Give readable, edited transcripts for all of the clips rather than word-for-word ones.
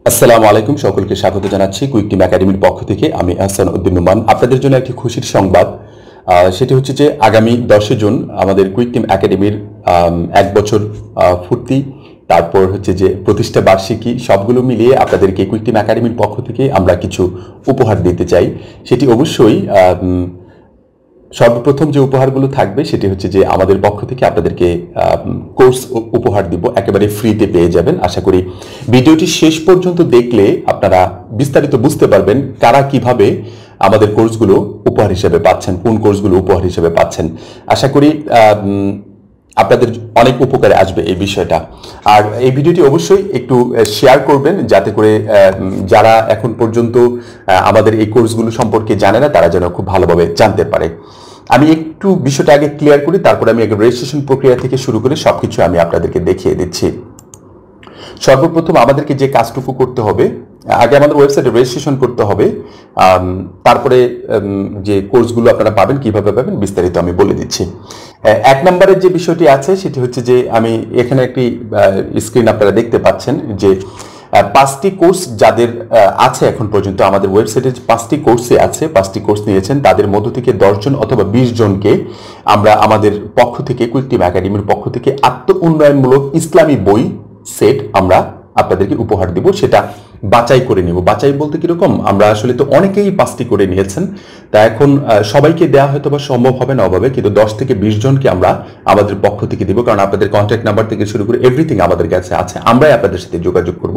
আসসালামু আলাইকুম, সকলকে স্বাগত জানাচ্ছি কুইক টিম একাডেমির পক্ষ থেকে। আমি আহসান উদ্দিন নোমান। আপনাদের জন্য একটি খুশির সংবাদ, সেটি হচ্ছে যে আগামী 10 জুন আমাদের কুইক টিম একাডেমির 1 বছর পূর্তি, তারপর হচ্ছে যে প্রতিষ্ঠা বার্ষিকী, সবগুলো মিলিয়ে আপনাদেরকে কুইক টিম একাডেমির পক্ষ থেকে আমরা কিছু উপহার দিতে চাই। সেটি অবশ্যই সর্বপ্রথম যে উপহারগুলো থাকবে সেটি হচ্ছে যে আমাদের পক্ষ থেকে আপনাদেরকে কোর্স উপহার দিব, একেবারে ফ্রিতে পেয়ে যাবেন। আশা করি ভিডিওটি শেষ পর্যন্ত দেখলে আপনারা বিস্তারিত বুঝতে পারবেন কারা কিভাবে আমাদের কোর্সগুলো উপহার হিসেবে পাচ্ছেন, কোন কোর্সগুলো উপহার হিসেবে পাচ্ছেন। আশা করি আপনাদের অনেক উপকারে আসবে এই বিষয়টা। আর এই ভিডিওটি অবশ্যই একটু শেয়ার করবেন, যাতে করে যারা এখন পর্যন্ত আমাদের এই কোর্সগুলো সম্পর্কে জানে না তারা যেন খুব ভালোভাবে জানতে পারে। আমি একটু বিষয়টা আগে ক্লিয়ার করি, তারপরে আমি রেজিস্ট্রেশন প্রক্রিয়া থেকে শুরু করে সবকিছু আমি আপনাদেরকে দেখিয়ে দিচ্ছি। সর্বপ্রথম আমাদেরকে যে কাজটুকু করতে হবে, আগে আমাদের ওয়েবসাইটে রেজিস্ট্রেশন করতে হবে, তারপরে যে কোর্সগুলো আপনারা পাবেন কিভাবে পাবেন বিস্তারিত আমি বলে দিচ্ছি। 1 নম্বরের যে বিষয়টি আছে সেটি হচ্ছে যে আমি এখানে একটি স্ক্রিন আপনারা দেখতে পাচ্ছেন যে 5টি কোর্স যাদের আছে এখন পর্যন্ত আমাদের ওয়েবসাইটে 5টি কোর্সে আছে, 5টি কোর্স নিয়েছেন, তাদের মধ্য থেকে 10 জন অথবা 20 জনকে আমরা আমাদের পক্ষ থেকে কুইক টিম একাডেমির পক্ষ থেকে আত্ম উন্নয়নমূলক ইসলামী বই সেট আমরা আপনাদেরকে উপহার দিব। সেটা বাছাই করে নিব। বাছাই বলতে কিরকম, আমরা আসলে তো অনেকেই 5টি করে নিয়েছেন, তা এখন সবাইকে দেওয়া হয়তো বা সম্ভব হবে না অভাবে, কিন্তু 10 থেকে 20 জনকে আমরা আমাদের পক্ষ থেকে দিব, কারণ আপনাদের কন্ট্যাক্ট নাম্বার থেকে শুরু করে এভরিথিং আমাদের কাছে আছে, আমরাই আপনাদের সাথে যোগাযোগ করব।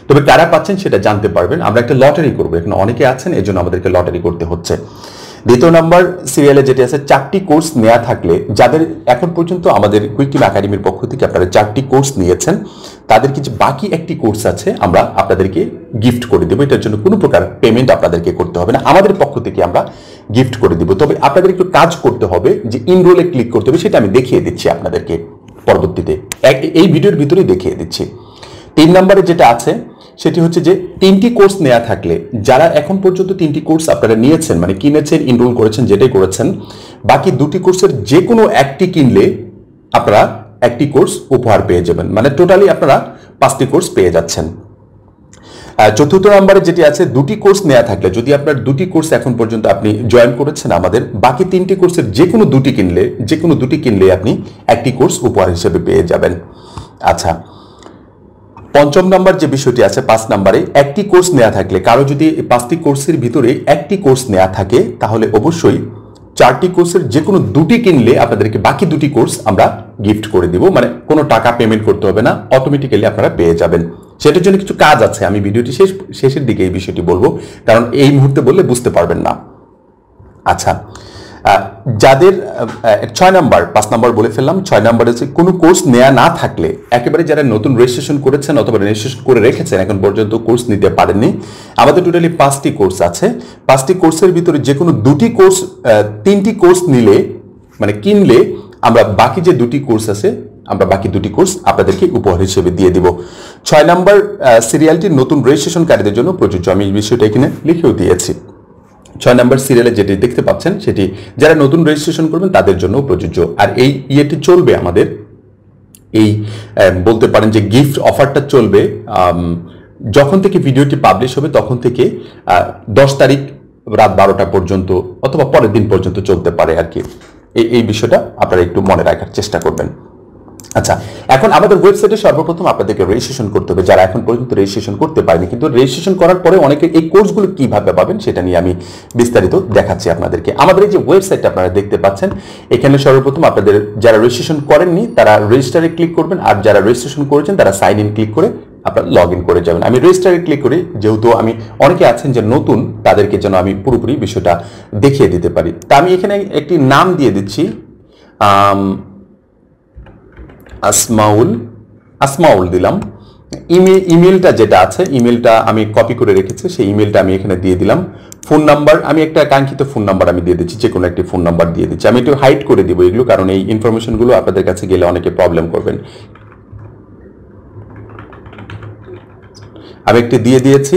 তবে কারা পাচ্ছেন সেটা জানতে পারবেন। আমরা একটা লটারি করবো, এখন অনেকে আছেন এই জন্য আমাদেরকে লটারি করতে হচ্ছে। দ্বিতীয় নম্বর সিরিয়ালে যেটি আছে, 4টি কোর্স নেওয়া থাকলে, যাদের এখন পর্যন্ত আমাদের কুইক টিম একাডেমির পক্ষ থেকে আপনারা 4টি কোর্স নিয়েছেন, তাদের কিছু বাকি একটি কোর্স আছে আমরা আপনাদেরকে গিফট করে দেবো। এটার জন্য কোনো প্রকার পেমেন্ট আপনাদেরকে করতে হবে না, আমাদের পক্ষ থেকে আমরা গিফট করে দিব। তবে আপনাদের একটু কাজ করতে হবে, যে ইনরোলে ক্লিক করতে হবে, সেটা আমি দেখিয়ে দিচ্ছি আপনাদেরকে পরবর্তীতে, এই ভিডিওর ভিতরেই দেখিয়ে দিচ্ছি। 3 নম্বরে যেটা আছে সেটি হচ্ছে যে 3টি কোর্স নেওয়া থাকলে, যারা এখন পর্যন্ত 3টি কোর্স আপনারা নিয়েছেন, মানে কিনেছেন, ইনরোল করেছেন, যেটাই করেছেন, বাকি 2টি কোর্সের যে কোনো একটি কিনলে আপনারা একটি কোর্স উপহার পেয়ে যাবেন, মানে টোটালি আপনারা 5টি কোর্স পেয়ে যাচ্ছেন। চতুর্থ নম্বরে যেটি আছে, 2টি কোর্স নেওয়া থাকলে, যদি আপনার 2টি কোর্স এখন পর্যন্ত আপনি জয়েন করেছেন আমাদের, বাকি 3টি কোর্সের যে কোনো 2টি কিনলে আপনি একটি কোর্স উপহার হিসেবে পেয়ে যাবেন। আচ্ছা, 5ম নম্বর যে বিষয়টি আছে, 5 নম্বরে একটি কোর্স নেওয়া থাকলে, কারো যদি 5টি কোর্সের ভিতরে একটি কোর্স নেওয়া থাকে, তাহলে অবশ্যই 4টি কোর্সের যে কোনো 2টি কিনলে আপনাদেরকে বাকি 2টি কোর্স আমরা গিফট করে দিব, মানে কোনো টাকা পেমেন্ট করতে হবে না, অটোমেটিক্যালি আপনারা পেয়ে যাবেন। সেটার জন্য কিছু কাজ আছে, আমি ভিডিওটি শেষের দিকে এই বিষয়টি বলবো, কারণ এই মুহূর্তে বললে বুঝতে পারবেন না। আচ্ছা, যাদের 6 নম্বর, 5 নম্বর বলে ফেললাম, 6 নম্বরে হচ্ছে কোনো কোর্স নেওয়া না থাকলে, একেবারে যারা নতুন রেজিস্ট্রেশন করেছেন অথবা রেজিস্ট্রেশন করে রেখেছেন, এখন পর্যন্ত কোর্স নিতে পারেননি, আমাদের টোটালি 5টি কোর্স আছে। 5টি কোর্সের ভিতরে যে কোনো 2টি কোর্স, 3টি কোর্স নিলে, মানে কিনলে, আমরা বাকি যে 2টি কোর্স আছে, আমরা বাকি 2টি কোর্স আপনাদেরকে উপহার হিসেবে দিয়ে দিব। 6 নম্বর সিরিয়ালটি নতুন রেজিস্ট্রেশনকারীদের জন্য প্রযোজ্য, আমি এই বিষয়টা এখানে লিখেও দিয়েছি। 6 নম্বর সিরিয়ালে যেটি দেখতে পাচ্ছেন সেটি যারা নতুন রেজিস্ট্রেশন করবেন তাদের জন্য প্রযোজ্য। আর এই ইয়েটি চলবে আমাদের, এই বলতে পারেন যে গিফট অফারটা চলবে যখন থেকে ভিডিওটি পাবলিশ হবে, তখন থেকে 10 তারিখ রাত 12টা পর্যন্ত অথবা পরের দিন পর্যন্ত চলতে পারে আর কি। এই বিষয়টা আপনারা একটু মনে রাখার চেষ্টা করবেন। আচ্ছা, এখন আমাদের ওয়েবসাইটে সর্বপ্রথম আপনাদেরকে রেজিস্ট্রেশন করতে হবে, যারা এখন পর্যন্ত রেজিস্ট্রেশন করতে পারেনি। কিন্তু রেজিস্ট্রেশন করার পরে অনেকে এই কোর্সগুলো কিভাবে পাবেন সেটা নিয়ে আমি বিস্তারিত দেখাচ্ছি আপনাদেরকে। আমাদের এই যে ওয়েবসাইটটা আপনারা দেখতে পাচ্ছেন, এখানে সর্বপ্রথম আপনাদের যারা রেজিস্ট্রেশন করেননি তারা রেজিস্টারে ক্লিক করবেন, আর যারা রেজিস্ট্রেশন করেছেন তারা সাইন ইন ক্লিক করে আপনারা লগ ইন করে যাবেন। আমি রেজিস্টারে ক্লিক করি, যেহেতু আমি অনেকে আছেন যে নতুন, তাদেরকে যেন আমি পুরোপুরি বিষয়টা দেখিয়ে দিতে পারি। তা আমি এখানে একটি নাম দিয়ে দিচ্ছি, আসমাউল দিলাম। ইমেলটা যেটা আছে, ইমেলটা আমি কপি করে রেখেছি, সেই ইমেলটা আমি এখানে দিয়ে দিলাম। ফোন নাম্বার, আমি একটা কাঙ্ক্ষিত ফোন নাম্বার আমি দিয়ে দিচ্ছি, যে কোনো একটি ফোন নাম্বার দিয়ে দিচ্ছি। আমি একটু হাইড করে দিব এগুলো, কারণ এই ইনফরমেশনগুলো আপনাদের কাছে গেলে অনেকে প্রবলেম করবেন। আমি একটি দিয়ে দিয়েছি,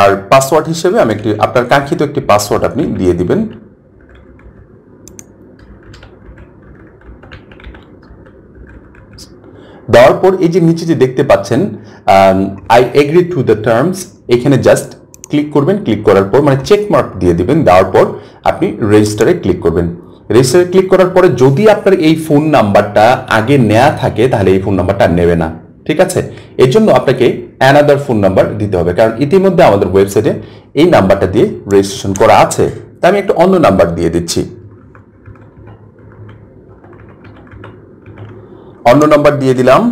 আর পাসওয়ার্ড হিসেবে আমি একটি আপনার কাঙ্ক্ষিত একটি পাসওয়ার্ড আপনি দিয়ে দিবেন। দেওয়ার পর এই যে নিচে যে দেখতে পাচ্ছেন I agree to the terms, এখানে জাস্ট ক্লিক করবেন। ক্লিক করার পর মানে চেক মার্ক দিয়ে দিবেন, দেওয়ার পর আপনি রেজিস্টারে ক্লিক করবেন। রেজিস্টারে ক্লিক করার পরে যদি আপনার এই ফোন নাম্বারটা আগে নেওয়া থাকে তাহলে এই ফোন নাম্বারটা নেবে না, ঠিক আছে? এর জন্য আপনাকে অ্যানাদার ফোন নাম্বার দিতে হবে, কারণ ইতিমধ্যে আমাদের ওয়েবসাইটে এই নাম্বারটা দিয়ে রেজিস্ট্রেশন করা আছে। তাই আমি একটা অন্য নাম্বার দিয়ে দিচ্ছি, অন্য নাম্বার দিয়ে দিলাম।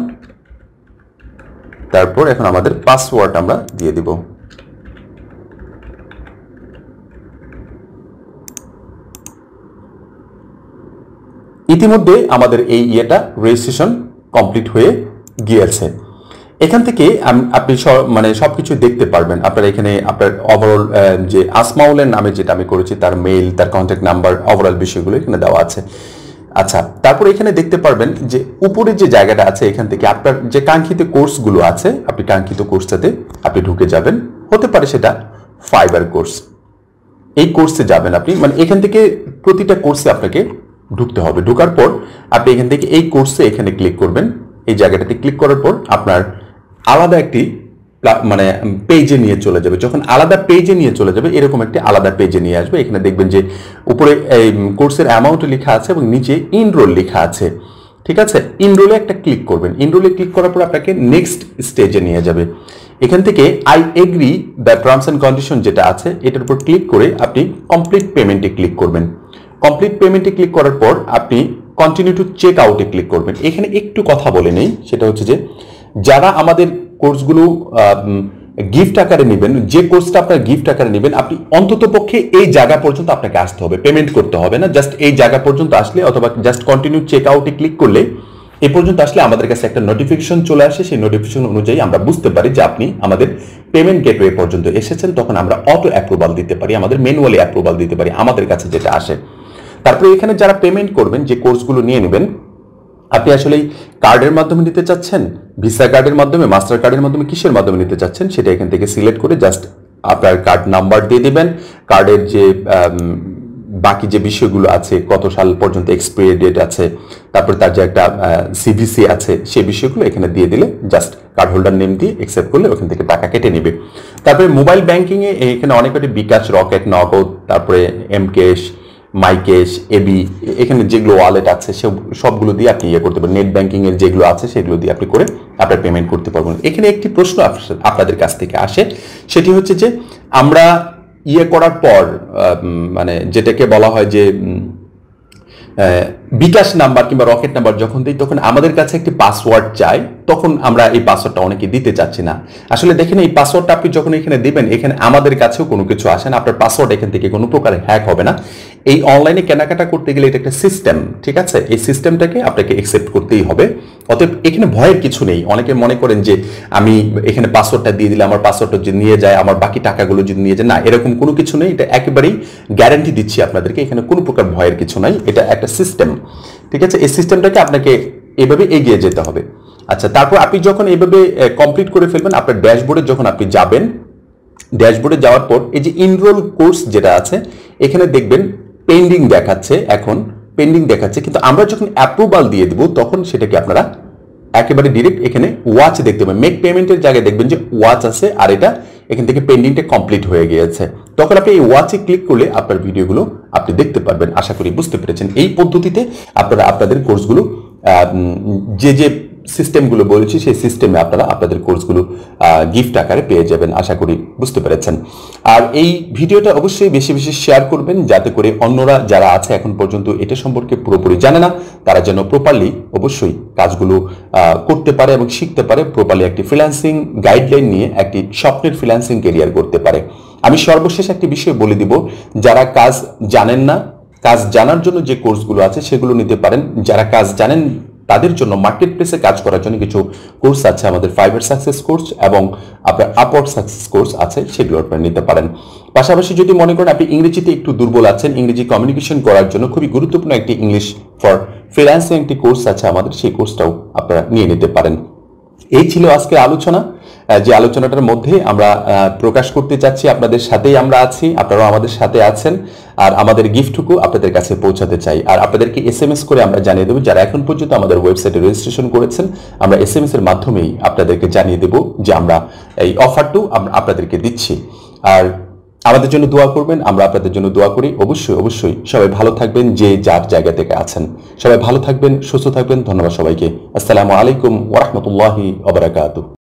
তারপর এখন আমাদের পাসওয়ার্ড আমরা দিয়ে দিব। ইতিমধ্যে আমাদের এই রেজিস্ট্রেশন কমপ্লিট হয়ে গিয়েছে। এখান থেকে আপনি মানে সবকিছু দেখতে পারবেন। আপনার এখানে আপনার ওভারঅল যে আসমাউলের নামে যেটা আমি করেছি তার মেইল, তার কন্ট্যাক্ট নাম্বার, ওভারঅল বিষয়গুলো এখানে দেওয়া আছে। আচ্ছা, তারপর এখানে দেখতে পারবেন যে উপরে যে জায়গাটা আছে এখান থেকে আপনার যে কাঙ্ক্ষিত কোর্সগুলো আছে, আপনি কাঙ্ক্ষিত কোর্সটাতে আপনি ঢুকে যাবেন। হতে পারে সেটা ফাইবার কোর্স, এই কোর্সে যাবেন আপনি, মানে এখান থেকে প্রতিটা কোর্সে আপনাকে ঢুকতে হবে। ঢোকার পর আপনি এখান থেকে এই কোর্সে এখানে ক্লিক করবেন। এই জায়গাটাতে ক্লিক করার পর আপনার আলাদা একটি মানে পেজে নিয়ে চলে যাবে। যখন আলাদা পেজে নিয়ে চলে যাবে, এরকম একটি আলাদা পেজে নিয়ে আসবে। এখানে দেখবেন যে উপরে এই কোর্সের অ্যামাউন্ট লেখা আছে এবং নিচে ইনরোল লেখা আছে, ঠিক আছে? ইনরোলে একটা ক্লিক করবেন। ইনরোলে ক্লিক করার পর আপনাকে নেক্সট স্টেজে নিয়ে যাবে। এখান থেকে I agree the terms and condition যেটা আছে এটার উপর ক্লিক করে আপনি কমপ্লিট পেমেন্টে ক্লিক করবেন। কমপ্লিট পেমেন্টে ক্লিক করার পর আপনি কন্টিনিউ টু চেক আউটে ক্লিক করবেন। এখানে একটু কথা বলে নেই, সেটা হচ্ছে যে যারা আমাদের কোর্সগুলো গিফট আকারে নেবেন, যে কোর্সটা আপনার গিফট আকারে নেবেন, আপনি অন্তত পক্ষে এই জায়গা পর্যন্ত আপনাকে আসতে হবে, পেমেন্ট করতে হবে না। জাস্ট এই জায়গা পর্যন্ত আসলে অথবা জাস্ট কন্টিনিউ চেক আউটে ক্লিক করলে এ পর্যন্ত আসলে আমাদের কাছে একটা নোটিফিকেশন চলে আসে। সেই নোটিফিকেশন অনুযায়ী আমরা বুঝতে পারি যে আপনি আমাদের পেমেন্ট গেটওয়ে পর্যন্ত এসেছেন। তখন আমরা অটো অ্যাপ্রুভাল দিতে পারি, আমাদের ম্যানুয়ালি অ্যাপ্রুভাল দিতে পারি আমাদের কাছে যেটা আসে। তারপরে এখানে যারা পেমেন্ট করবেন, যে কোর্সগুলো নিয়ে নেবেন, আপনি আসলে কার্ডের মাধ্যমে নিতে চাচ্ছেন, ভিসা কার্ডের মাধ্যমে, মাস্টার কার্ডের মাধ্যমে, কিসের মাধ্যমে নিতে চাচ্ছেন সেটা এখান থেকে সিলেক্ট করে জাস্ট আপনার কার্ড নাম্বার দিয়ে দিবেন। কার্ডের যে বাকি যে বিষয়গুলো আছে, কত সাল পর্যন্ত এক্সপায়ারি ডেট আছে, তারপর তার যে একটা সিভিসি আছে, সেই বিষয়গুলো এখানে দিয়ে দিলে জাস্ট কার্ড হোল্ডার নেম দিয়ে অ্যাকসেপ্ট করলে ওখান থেকে টাকা কেটে নেবে। তারপরে মোবাইল ব্যাংকিংয়ে এখানে অনেক কটি বিকাশ, রকেট, নগদ, তারপরে এমকেশ, মাইকেশ, এবি, এখানে যেগুলো ওয়ালেট আছে সবগুলো দিয়ে আপনি করতে পারবেন। নেট ব্যাংকিং এর যেগুলো আছে সেগুলো দিয়ে আপনি করে আপনার পেমেন্ট করতে পারবেন। এখানে একটি প্রশ্ন আপনাদের কাছ থেকে আসে, সেটি হচ্ছে যে আমরা করার পর মানে যেটাকে বলা হয় যে বিকাশ নাম্বার কিংবা রকেট নাম্বার যখন দিই তখন আমাদের কাছে একটি পাসওয়ার্ড চাই, তখন আমরা এই পাসওয়ার্ডটা অনেকে দিতে চাচ্ছি না। আসলে দেখেন, এই পাসওয়ার্ডটা আপনি যখন এখানে দিবেন, এখানে আমাদের কাছেও কোনো কিছু আসে না, আপনার পাসওয়ার্ড এখান থেকে কোনো প্রকারে হ্যাক হবে না। এই অনলাইনে কেনাকাটা করতে গেলে এটা একটা সিস্টেম, ঠিক আছে? এই সিস্টেমটাকে আপনাকে অ্যাকসেপ্ট করতেই হবে। অতএব এখানে ভয়ের কিছু নেই। অনেকে মনে করেন যে আমি এখানে পাসওয়ার্ডটা দিয়ে দিলে আমার পাসওয়ার্ডটা যদি নিয়ে যায়, আমার বাকি টাকাগুলো যদি নিয়ে যায়, না, এরকম কোনো কিছু নেই। এটা একেবারেই গ্যারান্টি দিচ্ছি আপনাদেরকে, এখানে কোনো প্রকার ভয়ের কিছু নাই। এটা একটা সিস্টেম, ঠিক আছে? এই সিস্টেমটাকে আপনাকে এভাবে এগিয়ে যেতে হবে। আচ্ছা, তারপর আপনি যখন এইভাবে কমপ্লিট করে ফেলবেন, আপনার ড্যাশবোর্ডে যখন আপনি যাবেন, ড্যাশবোর্ডে যাওয়ার পর এই যে ইনরোল কোর্স যেটা আছে এখানে দেখবেন পেন্ডিং দেখাচ্ছে, এখন পেন্ডিং দেখাচ্ছে, কিন্তু আমরা যখন অ্যাপ্রুভাল দিয়ে দিব তখন সেটাকে আপনারা একেবারে ডিরেক্ট এখানে ওয়াচ দেখতে পাবেন। মেক পেমেন্টের জায়গায় দেখবেন যে ওয়াচ আছে, আর এটা এখান থেকে পেন্ডিংটা কমপ্লিট হয়ে গিয়েছে। তখন আপনি এই ওয়াচে ক্লিক করলে আপনার ভিডিওগুলো আপনি দেখতে পারবেন। আশা করি বুঝতে পেরেছেন। এই পদ্ধতিতে আপনারা আপনাদের কোর্সগুলো যে যে সিস্টেমগুলো বলেছি সেই সিস্টেমে আপনারা আপনাদের কোর্সগুলো গিফট আকারে পেয়ে যাবেন। আশা করি বুঝতে পেরেছেন। আর এই ভিডিওটা অবশ্যই বেশি বেশি শেয়ার করবেন, যাতে করে অন্যরা যারা আছে এখন পর্যন্ত এটা সম্পর্কে পুরোপুরি জানে না, তারা যেন প্রপারলি অবশ্যই কাজগুলো করতে পারে এবং শিখতে পারে, প্রপারলি একটি ফ্রিল্যান্সিং গাইডলাইন নিয়ে একটি স্বপ্নের ফ্রিল্যান্সিং ক্যারিয়ার করতে পারে। আমি সর্বশেষ একটি বিষয় বলে দিব, যারা কাজ জানেন না, কাজ জানার জন্য যে কোর্সগুলো আছে সেগুলো নিতে পারেন। যারা কাজ জানেন তাদের জন্য মার্কেট প্লেসে কাজ করার জন্য কিছু কোর্স আছে, আমাদের ফাইবার সাকসেস কোর্স এবং আপনার আপওয়ার্ক সাকসেস কোর্স আছে, সেগুলো আপনারা নিতে পারেন। পাশাপাশি যদি মনে করেন আপনি ইংরেজিতে একটু দুর্বল আছেন, ইংরেজি কমিউনিকেশন করার জন্য খুবই গুরুত্বপূর্ণ একটি ইংলিশ ফর ফ্রিল্যান্সিং একটি কোর্স আছে আমাদের, সেই কোর্সটাও আপনারা নিয়ে নিতে পারেন। এই ছিল আজকের আলোচনা, যে আলোচনাটার মধ্যে আমরা প্রকাশ করতে চাচ্ছি আপনাদের সাথেই আমরা আছি, আপনারাও আমাদের সাথে আছেন, আর আমাদের গিফটটুকু আপনাদের কাছে পৌঁছাতে চাই। আর আপনাদেরকে SMS করে আমরা জানিয়ে দেবো, যারা এখন পর্যন্ত আমাদের ওয়েবসাইটে রেজিস্ট্রেশন করেছেন, আমরা SMS এর মাধ্যমেই আপনাদেরকে জানিয়ে দেব যে আমরা এই অফারটু আপনাদেরকে দিচ্ছি। আর আমাদের জন্য দোয়া করবেন, আমরা আপনাদের জন্য দোয়া করি। অবশ্যই অবশ্যই সবাই ভালো থাকবেন, যে যার জায়গা থেকে আছেন। সবাই ভালো থাকবেন, সুস্থ থাকবেন। ধন্যবাদ সবাইকে। আসসালামু আলাইকুম ওয়া রাহমাতুল্লাহি ওয়া বারাকাতুহু।